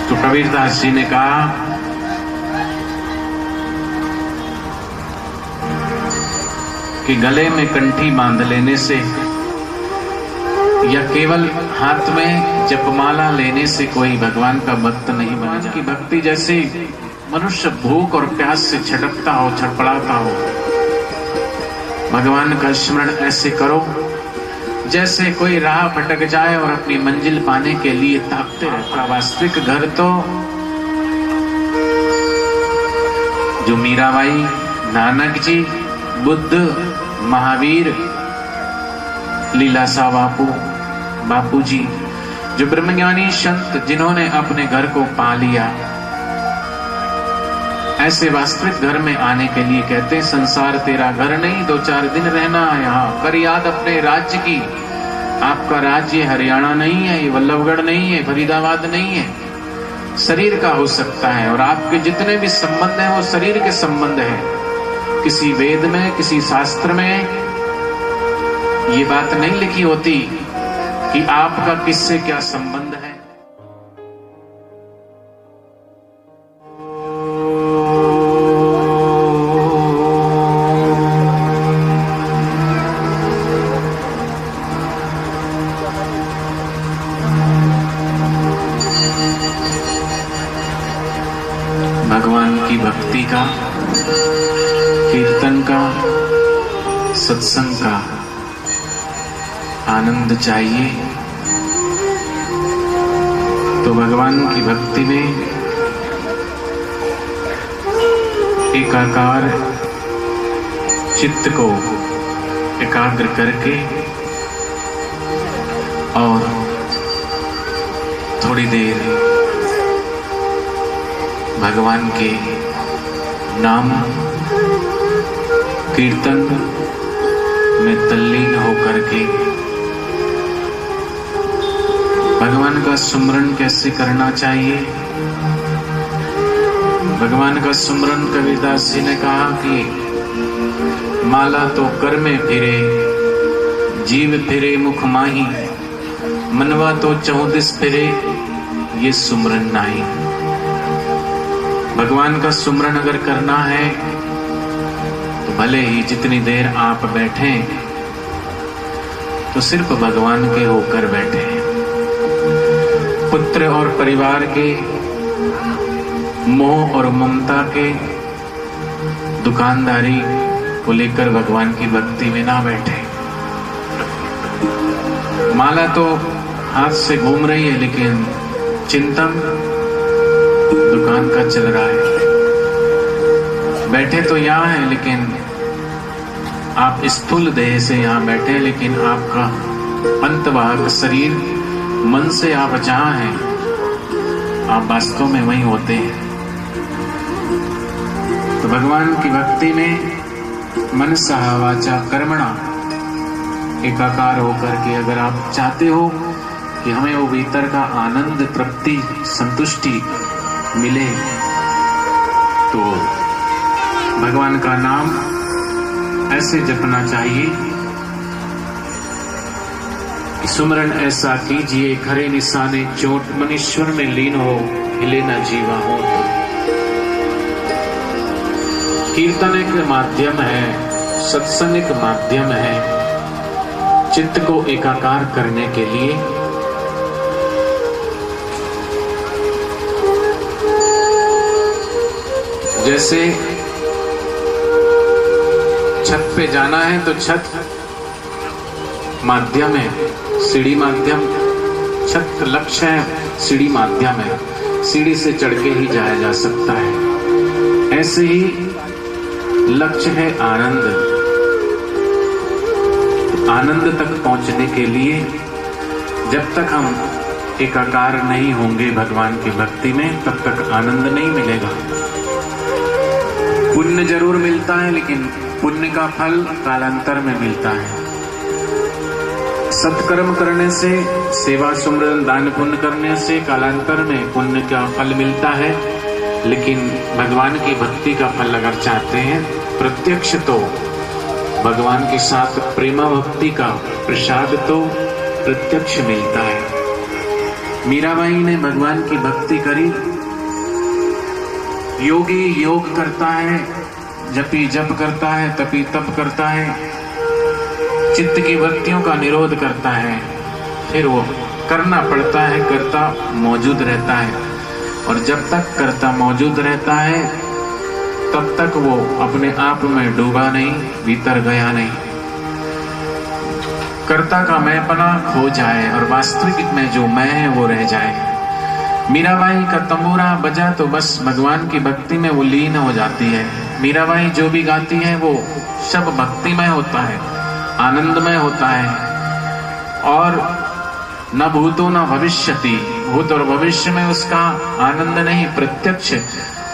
तो कबीरदास जी ने कहा कि गले में कंठी बांध लेने से या केवल हाथ में जपमाला लेने से कोई भगवान का भक्त नहीं बना जाता। की भक्ति जैसे मनुष्य भूख और प्यास से छटकता हो, छटपड़ाता हो, भगवान का स्मरण ऐसे करो जैसे कोई राह भटक जाए और अपनी मंजिल पाने के लिए ताकते रहता। वास्तविक घर तो जो मीराबाई, नानक जी, बुद्ध, महावीर, लीलाशाह बापू जी, जो ब्रह्मज्ञानी संत जिन्होंने अपने घर को पा लिया, ऐसे वास्तविक घर में आने के लिए कहते हैं संसार तेरा घर नहीं, 2-4 दिन रहना है यहाँ। कर याद अपने राज्य की। आपका राज्य हरियाणा नहीं है, ये वल्लभगढ़ नहीं है, फरीदाबाद नहीं है, शरीर का हो सकता है। और आपके जितने भी संबंध हैं वो शरीर के संबंध है। किसी वेद में, किसी शास्त्र में ये बात नहीं लिखी होती कि आपका किससे क्या संबंध है। भगवान की भक्ति का, कीर्तन का, सत्संग का आनंद चाहिए तो भगवान की भक्ति में एकाकार चित्त को एकाग्र करके और थोड़ी देर भगवान के नाम कीर्तन में तल्लीन होकर के भगवान का सुमरन कैसे करना चाहिए। भगवान का सुमरन कबीरदास जी ने कहा कि माला तो कर में फिरे, जीव फिरे मुख माही, मनवा तो 34 फिरे, ये सुमरन नाही। भगवान का सुमरन अगर करना है तो भले ही जितनी देर आप बैठे तो सिर्फ भगवान के होकर बैठे। पुत्र और परिवार के मोह और ममता के दुकानदारी को लेकर भगवान की भक्ति में ना बैठे। माला तो हाथ से घूम रही है लेकिन चिंतन दुकान का चल रहा है। बैठे तो यहाँ है लेकिन आप स्थूल देह से यहाँ बैठे हैं, लेकिन आपका अंतवाहक शरीर मन से आप जहाँ हैं आप वास्तव में वहीं होते हैं। तो भगवान की भक्ति में मनसा वाचा कर्मणा एकाकार होकर के अगर आप चाहते हो कि हमें वो भीतर का आनंद, तृप्ति, संतुष्टि मिले तो भगवान का नाम ऐसे जपना चाहिए कि सुमरन ऐसा कीजिए खरे निशाने चोट, मनीश्वर में लीन हो हिले न जीवा हो। कीर्तन एक माध्यम है, सत्संग एक माध्यम है चित्त को एकाकार करने के लिए। जैसे छत पे जाना है तो छत माध्यम है, सीढ़ी माध्यम। छत लक्ष्य है, सीढ़ी माध्यम है, सीढ़ी से चढ़ के ही जाया जा सकता है। ऐसे ही लक्ष्य है आनंद। आनंद तक पहुंचने के लिए जब तक हम एकाकार नहीं होंगे भगवान की भक्ति में तब तक आनंद नहीं मिलेगा। पुण्य जरूर मिलता है लेकिन पुण्य का फल कालांतर में मिलता है। सत्कर्म करने से, सेवा सुमरन दान पुण्य करने से कालांतर में पुण्य का फल मिलता है, लेकिन भगवान की भक्ति का फल अगर चाहते हैं प्रत्यक्ष तो भगवान के साथ प्रेमा भक्ति का प्रसाद तो प्रत्यक्ष मिलता है। मीराबाई ने भगवान की भक्ति करी। योगी योग करता है, जपी जप करता है, तपी तप करता है, चित्त की वृत्तियों का निरोध करता है, फिर वो करना पड़ता है, कर्ता मौजूद रहता है। और जब तक कर्ता मौजूद रहता है तब तक वो अपने आप में डूबा नहीं, भीतर गया नहीं। कर्ता का मैंपना खो जाए और वास्तविक में जो मैं है वो रह जाए। मीराबाई का तंबूरा बजा तो बस भगवान की भक्ति में वो लीन हो जाती है। मीराबाई जो भी गाती है वो सब भक्तिमय होता है, आनंदमय होता है। और न भूतो न भविष्यति, भूत और भविष्य में उसका आनंद नहीं, प्रत्यक्ष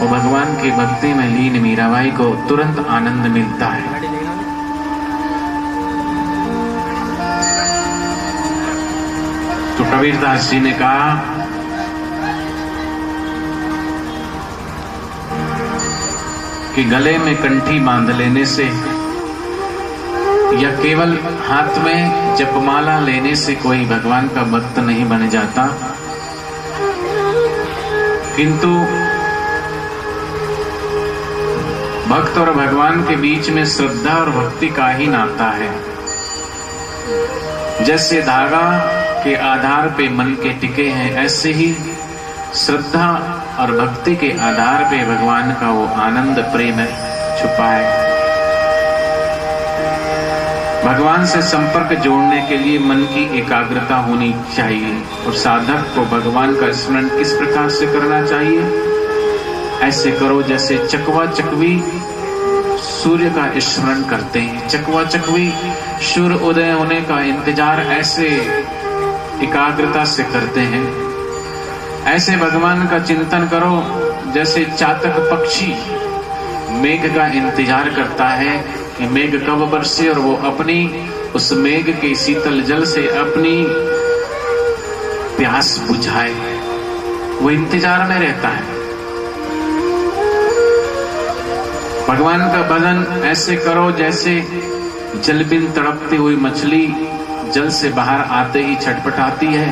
वो भगवान की भक्ति में लीन मीराबाई को तुरंत आनंद मिलता है। तो कबीरदास जी ने कहा कि गले में कंठी बांध लेने से या केवल हाथ में जपमाला लेने से कोई भगवान का भक्त नहीं बन जाता, किंतु भक्त और भगवान के बीच में श्रद्धा और भक्ति का ही नाता है। जैसे धागा के आधार पे मन के टिके हैं, ऐसे ही श्रद्धा और भक्ति के आधार पे भगवान का वो आनंद प्रेम छुपा है। भगवान से संपर्क जोड़ने के लिए मन की एकाग्रता होनी चाहिए। और साधक को भगवान का स्मरण किस प्रकार से करना चाहिए? ऐसे करो जैसे चकवा चकवी सूर्य का स्मरण करते हैं। चकवा चकवी सूर्य उदय होने का इंतजार ऐसे एकाग्रता से करते हैं। ऐसे भगवान का चिंतन करो जैसे चातक पक्षी मेघ का इंतजार करता है कि मेघ कब बरसे और वो अपनी उस मेघ के शीतल जल से अपनी प्यास बुझाए, वो इंतजार में रहता है। भगवान का भजन ऐसे करो जैसे जल बिन तड़पती हुई मछली जल से बाहर आते ही छटपटाती है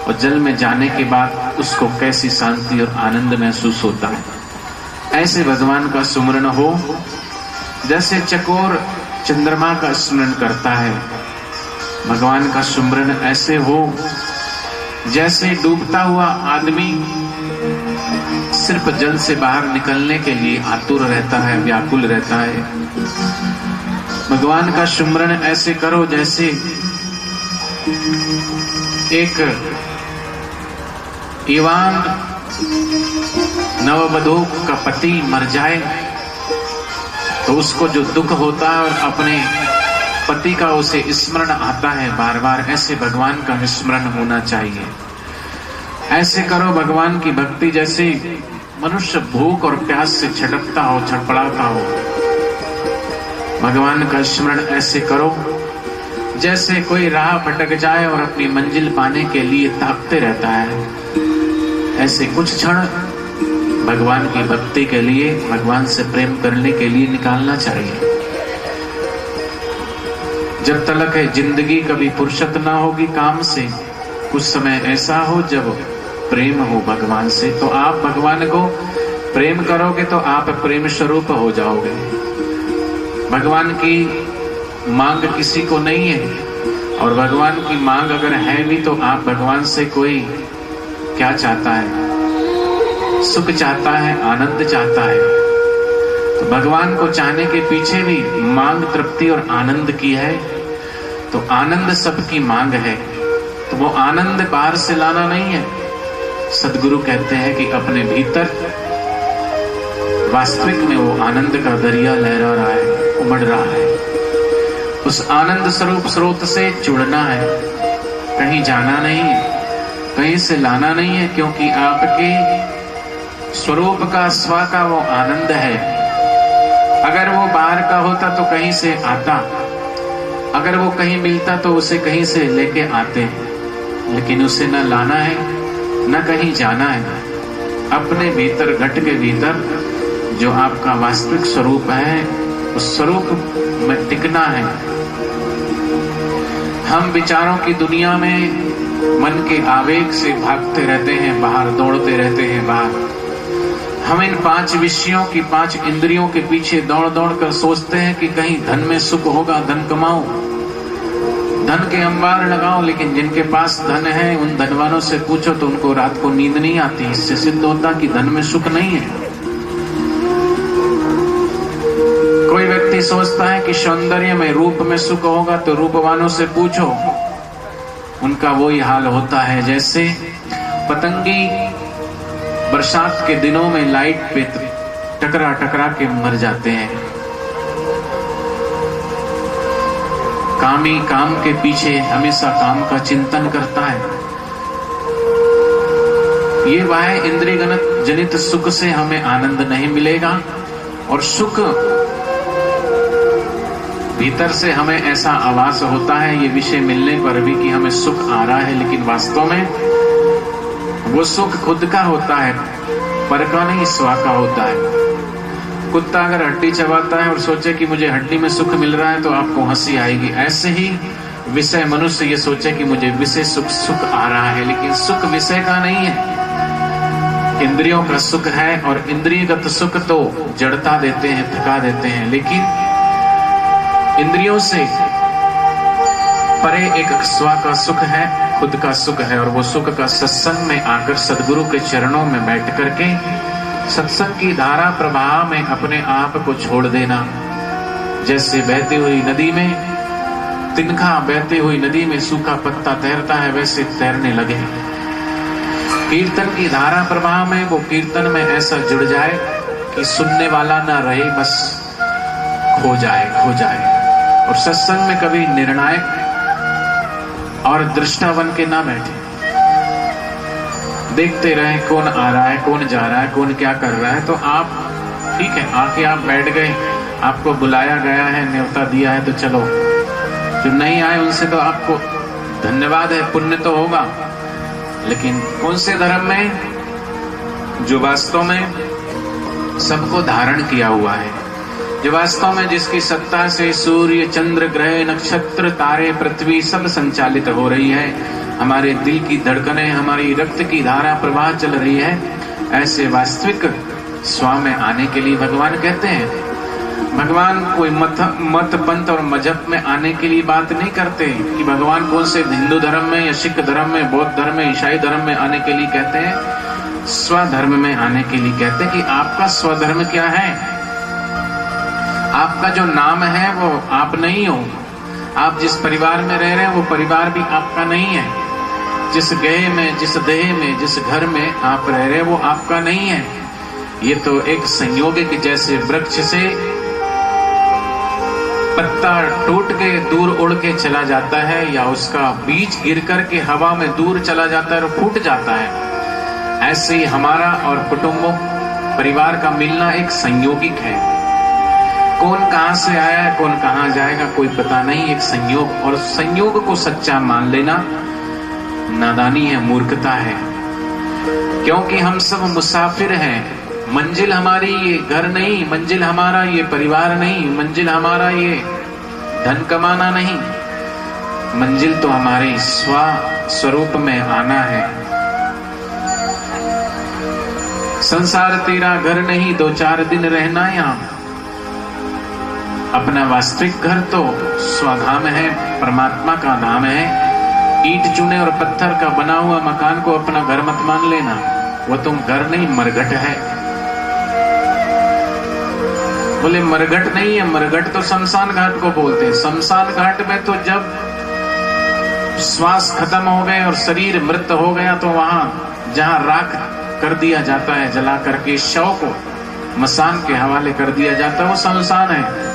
और जल में जाने के बाद उसको कैसी शांति और आनंद महसूस होता है। ऐसे भगवान का सुमरण हो जैसे चकोर चंद्रमा का स्मरण करता है। भगवान का सुमरण ऐसे हो जैसे डूबता हुआ आदमी सिर्फ जल से बाहर निकलने के लिए आतुर रहता है, व्याकुल रहता है। भगवान का सुमरण ऐसे करो जैसे एक ईवान नववधू का पति मर जाए तो उसको जो दुख होता है और अपने पति का उसे स्मरण आता है बार बार, ऐसे भगवान का स्मरण होना चाहिए। ऐसे करो भगवान की भक्ति जैसे मनुष्य भूख और प्यास से छटकता हो, छटपड़ाता हो। भगवान का स्मरण ऐसे करो जैसे कोई राह भटक जाए और अपनी मंजिल पाने के लिए ताकते रहता है। ऐसे कुछ क्षण भगवान की भक्ति के लिए, भगवान से प्रेम करने के लिए निकालना चाहिए। जब तलक है जिंदगी कभी फुर्सत ना होगी काम से, कुछ समय ऐसा हो जब प्रेम हो भगवान से। तो आप भगवान को प्रेम करोगे तो आप प्रेम स्वरूप हो जाओगे। भगवान की मांग किसी को नहीं है, और भगवान की मांग अगर है भी तो आप भगवान से कोई क्या चाहता है? सुख चाहता है, आनंद चाहता है। तो भगवान को चाहने के पीछे भी मांग तृप्ति और आनंद की है। तो आनंद सबकी मांग है, तो वो आनंद बाहर से लाना नहीं है। सदगुरु कहते हैं कि अपने भीतर वास्तविक में वो आनंद का दरिया लहरा रहा है, उमड़ रहा है। उस आनंद स्वरूप स्रोत से जुड़ना है, कहीं जाना नहीं, कहीं से लाना नहीं है, क्योंकि आपके स्वरूप का, स्व का वो आनंद है। अगर वो बाहर का होता तो कहीं से आता, अगर वो कहीं मिलता तो उसे कहीं से लेके आते, लेकिन उसे न लाना है न कहीं जाना है। अपने भीतर, घट के भीतर जो आपका वास्तविक स्वरूप है, उस स्वरूप में टिकना है। हम विचारों की दुनिया में मन के आवेग से भागते रहते हैं बाहर, दौड़ते रहते हैं बाहर। हम इन 5 विषयों की, 5 इंद्रियों के पीछे दौड़ दौड़ कर सोचते हैं कि कहीं धन में सुख होगा, धन कमाओ, धन के अंबार लगाओ। लेकिन जिनके पास धन है उन धनवानों से पूछो तो उनको रात को नींद नहीं आती। इससे सिद्ध होता कि धन में सुख नहीं है। कोई व्यक्ति सोचता है कि सौंदर्य में, रूप में सुख होगा तो रूपवानों से पूछो, उनका वही हाल होता है जैसे पतंगी बरसात के दिनों में लाइट पे टकरा टकरा के मर जाते हैं। कामी काम के पीछे हमेशा काम का चिंतन करता है। ये बाह्य इंद्रिय जनित सुख से हमें आनंद नहीं मिलेगा, और सुख भीतर से हमें ऐसा आभास होता है ये विषय मिलने पर भी कि हमें सुख आ रहा है, लेकिन वास्तव में वो सुख खुद का होता है, पर का नहीं, स्वा का होता है। कुत्ता अगर हड्डी चबाता है और सोचे कि मुझे हड्डी में सुख मिल रहा है तो आपको हंसी आएगी। ऐसे ही विषय मनुष्य ये सोचे कि मुझे विषय सुख आ रहा है, लेकिन सुख विषय का नहीं है, इंद्रियों का सुख है। और इंद्रियगत सुख तो जड़ता देते हैं, थका देते हैं, लेकिन इंद्रियों से परे एक स्वा का सुख है, खुद का सुख है। और वो सुख का सत्संग में आकर सदगुरु के चरणों में बैठ करके सत्संग की धारा प्रवाह में अपने आप को छोड़ देना। जैसे बहती हुई नदी में, तिनका बहती हुई नदी में सूखा पत्ता तैरता है, वैसे तैरने लगे। कीर्तन की धारा प्रवाह में वो कीर्तन में ऐसा जुड़ जाए कि सुनने वाला ना रहे, बस खो जाए। और सत्संग में कभी निर्णायक और दृष्टा बन के ना बैठे, देखते रहे कौन आ रहा है, कौन जा रहा है, कौन क्या कर रहा है। तो आप ठीक है, आके आप बैठ गए, आपको बुलाया गया है, न्योता दिया है, तो चलो। जो नहीं आए उनसे तो आपको धन्यवाद है, पुण्य तो होगा। लेकिन कौन से धर्म में? जो वास्तव में सबको धारण किया हुआ है, जो वास्तव में जिसकी सत्ता से सूर्य, चंद्र, ग्रह, नक्षत्र, तारे, पृथ्वी सब संचालित हो रही है, हमारे दिल की धड़कनें, हमारी रक्त की धारा प्रवाह चल रही है, ऐसे वास्तविक स्वा में आने के लिए भगवान कहते हैं। भगवान कोई मत पंथ और मजहब में आने के लिए बात नहीं करते कि भगवान कौन से हिंदू धर्म में या सिख धर्म में, बौद्ध धर्म में, ईसाई धर्म में आने के लिए कहते हैं। स्वधर्म में आने के लिए कहते हैं कि आपका स्वधर्म क्या है। आपका जो नाम है वो आप नहीं हो। आप जिस परिवार में रह रहे हैं वो परिवार भी आपका नहीं है। जिस गेह में, जिस देह में, जिस घर में आप रह रहे हैं वो आपका नहीं है। ये तो एक संयोगिक, जैसे वृक्ष से पत्ता टूट के दूर उड़ के चला जाता है, या उसका बीज गिर करके हवा में दूर चला जाता है और फूट जाता है, ऐसे ही हमारा और कुटुंबों, परिवार का मिलना एक संयोगिक है। कौन कहां से आया है, कौन कहां जाएगा, कोई पता नहीं, एक संयोग। और संयोग को सच्चा मान लेना नादानी है, मूर्खता है, क्योंकि हम सब मुसाफिर हैं। मंजिल हमारी ये घर नहीं, मंजिल हमारा ये परिवार नहीं, मंजिल हमारा ये धन कमाना नहीं, मंजिल तो हमारे स्वरूप में आना है। संसार तेरा घर नहीं, 2-4 दिन रहना यहाँ। अपना वास्तविक घर तो स्वधाम है, परमात्मा का धाम है। ईंट चूने और पत्थर का बना हुआ मकान को अपना घर मत मान लेना, वो तुम घर नहीं, मरघट है। बोले मरघट नहीं है, मरघट तो शमशान घाट को बोलते हैं। शमशान घाट में तो जब श्वास खत्म हो गए और शरीर मृत हो गया तो वहां जहां राख कर दिया जाता है, जला करके शव को मसान के हवाले कर दिया जाता है, वो शमशान है।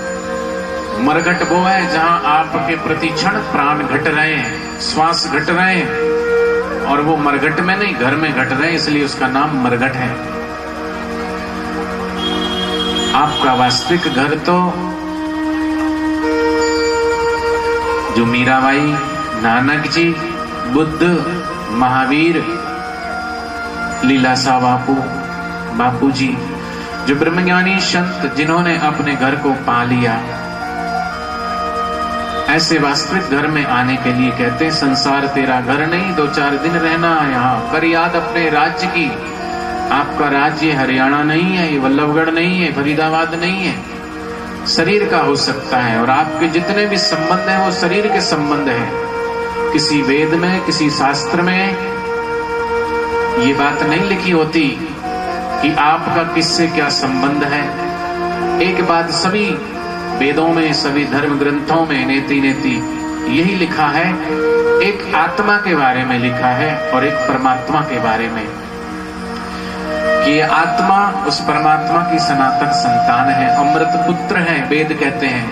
मरघट वो है जहां आपके प्रति क्षण प्राण घट रहे हैं, श्वास घट रहे हैं, और वो मरघट में नहीं, घर में घट रहे हैं, इसलिए उसका नाम मरघट है। आपका वास्तविक घर तो जो मीराबाई, नानक जी, बुद्ध, महावीर, लीलाशाह बापू जी, जो ब्रह्मज्ञानी संत जिन्होंने अपने घर को पा लिया, ऐसे वास्तविक घर में आने के लिए कहते हैं संसार तेरा घर नहीं, 2-4 दिन रहना है यहाँ। कर याद अपने राज्य की। आपका राज्य हरियाणा नहीं है, ये वल्लभगढ़ नहीं है, फरीदाबाद नहीं है, शरीर का हो सकता है। और आपके जितने भी संबंध हैं वो शरीर के संबंध हैं। किसी वेद में, किसी शास्त्र में ये बात नहीं लिखी होती कि आपका किससे क्या संबंध है। एक बात सभी वेदों में, सभी धर्म ग्रंथों में नेति नेति यही लिखा है, एक आत्मा के बारे में लिखा है और एक परमात्मा के बारे में, कि ये आत्मा उस परमात्मा की सनातन संतान है, अमृत पुत्र है। वेद कहते हैं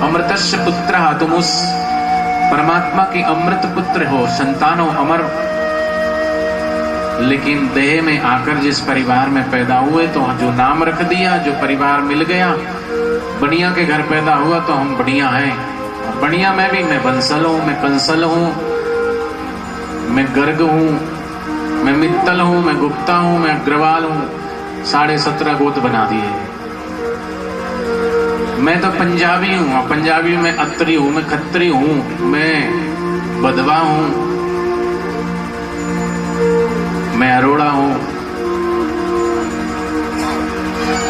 अमृतस्य पुत्र, तुम उस परमात्मा की अमृत पुत्र हो, संतान हो, अमर। लेकिन देह में आकर जिस परिवार में पैदा हुए तो जो नाम रख दिया, जो परिवार मिल गया, बढ़िया के घर पैदा हुआ तो हम बढ़िया हैं। बढ़िया में भी मैं बंसल हूं, मैं कंसल हूं, मैं गर्ग हूं, मैं मित्तल हूं, मैं गुप्ता हूं, मैं अग्रवाल हूं। 17.5 गोत बना दिए। मैं तो पंजाबी हूं, पंजाबी में अत्री हूं, मैं खत्री हूं, मैं बदवा हूं, मैं अरोड़ा हूं।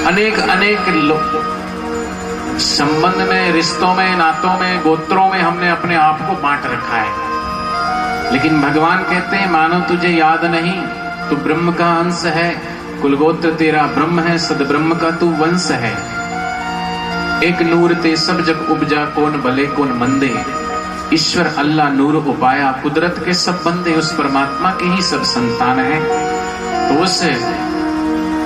अनेक अनेक संबंध में, रिश्तों में, नातों में, गोत्रों में हमने अपने आप को बांट रखा है। लेकिन भगवान कहते हैं मानो तुझे याद नहीं, तू ब्रह्म का अंश है, कुलगोत्र तेरा ब्रह्म है, सदब्रह्म का तू वंश है। एक नूर ते सब जग उपजा, कौन भले कौन मंदे। ईश्वर अल्लाह नूर उपाया, कुदरत के सब बंदे उस परमात्मा के ही सब संतान है। तो उस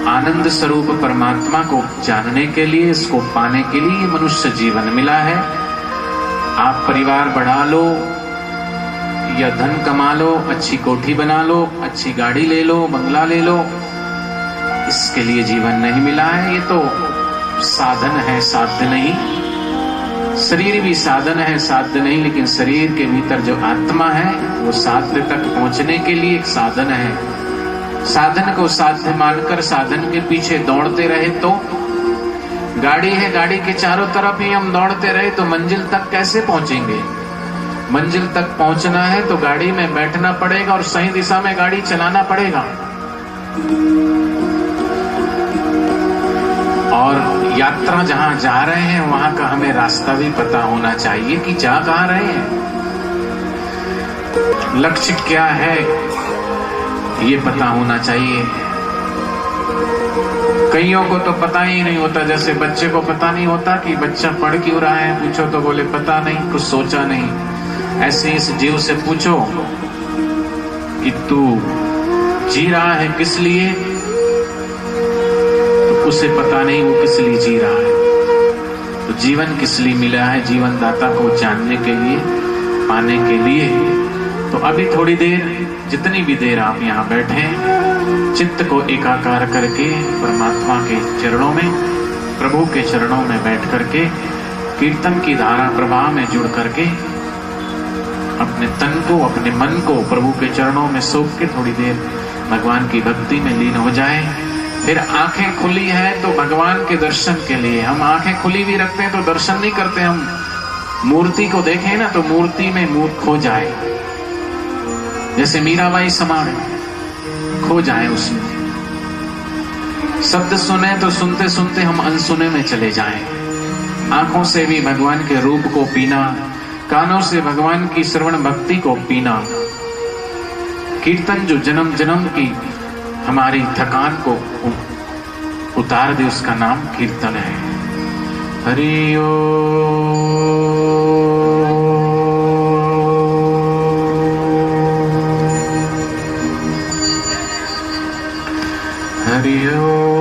आनंद स्वरूप परमात्मा को जानने के लिए, इसको पाने के लिए मनुष्य जीवन मिला है। आप परिवार बढ़ा लो या धन कमा लो, अच्छी कोठी बना लो, अच्छी गाड़ी ले लो, बंगला ले लो, इसके लिए जीवन नहीं मिला है। ये तो साधन है, साध्य नहीं। शरीर भी साधन है, साध्य नहीं। लेकिन शरीर के भीतर जो आत्मा है वो साध्य तक पहुंचने के लिए एक साधन है। साधन को साध्य मानकर साधन के पीछे दौड़ते रहे तो, गाड़ी है, गाड़ी के चारों तरफ ही हम दौड़ते रहे तो मंजिल तक कैसे पहुंचेंगे। मंजिल तक पहुंचना है तो गाड़ी में बैठना पड़ेगा और सही दिशा में गाड़ी चलाना पड़ेगा। और यात्रा जहां जा रहे हैं वहां का हमें रास्ता भी पता होना चाहिए कि जा कहां रहे हैं, लक्ष्य क्या है, ये पता होना चाहिए। कईयों को तो पता ही नहीं होता, जैसे बच्चे को पता नहीं होता कि बच्चा पढ़ क्यों रहा है, पूछो तो बोले पता नहीं, कुछ सोचा नहीं। ऐसे इस जीव से पूछो कि तू जी रहा है किस लिए, तो उसे पता नहीं वो किस लिए जी रहा है। तो जीवन किस लिए मिला है, जीवन दाता को जानने के लिए, पाने के लिए। तो अभी थोड़ी देर, जितनी भी देर आप यहाँ बैठे, चित्त को एकाकार करके परमात्मा के चरणों में, प्रभु के चरणों में बैठ करके, कीर्तन की धारा प्रवाह में जुड़ करके अपने तन को, अपने मन को प्रभु के चरणों में सौंप के थोड़ी देर भगवान की भक्ति में लीन हो जाए। फिर आंखें खुली है तो भगवान के दर्शन के लिए, हम आंखें खुली भी रखते हैं तो दर्शन नहीं करते। हम मूर्ति को देखें ना तो मूर्ति में मुंह खो जाए, जैसे मीराबाई समान खो जाए उसमें। शब्द सुने तो सुनते सुनते हम अनसुने में चले जाएं। आंखों से भी भगवान के रूप को पीना, कानों से भगवान की श्रवण भक्ति को पीना। कीर्तन जो जन्म जन्म की हमारी थकान को उतार दे, उसका नाम कीर्तन है। हरि ओम। हरि ओम।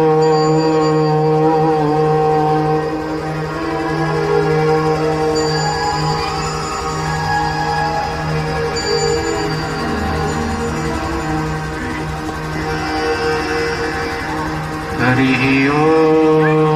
हरि ओम।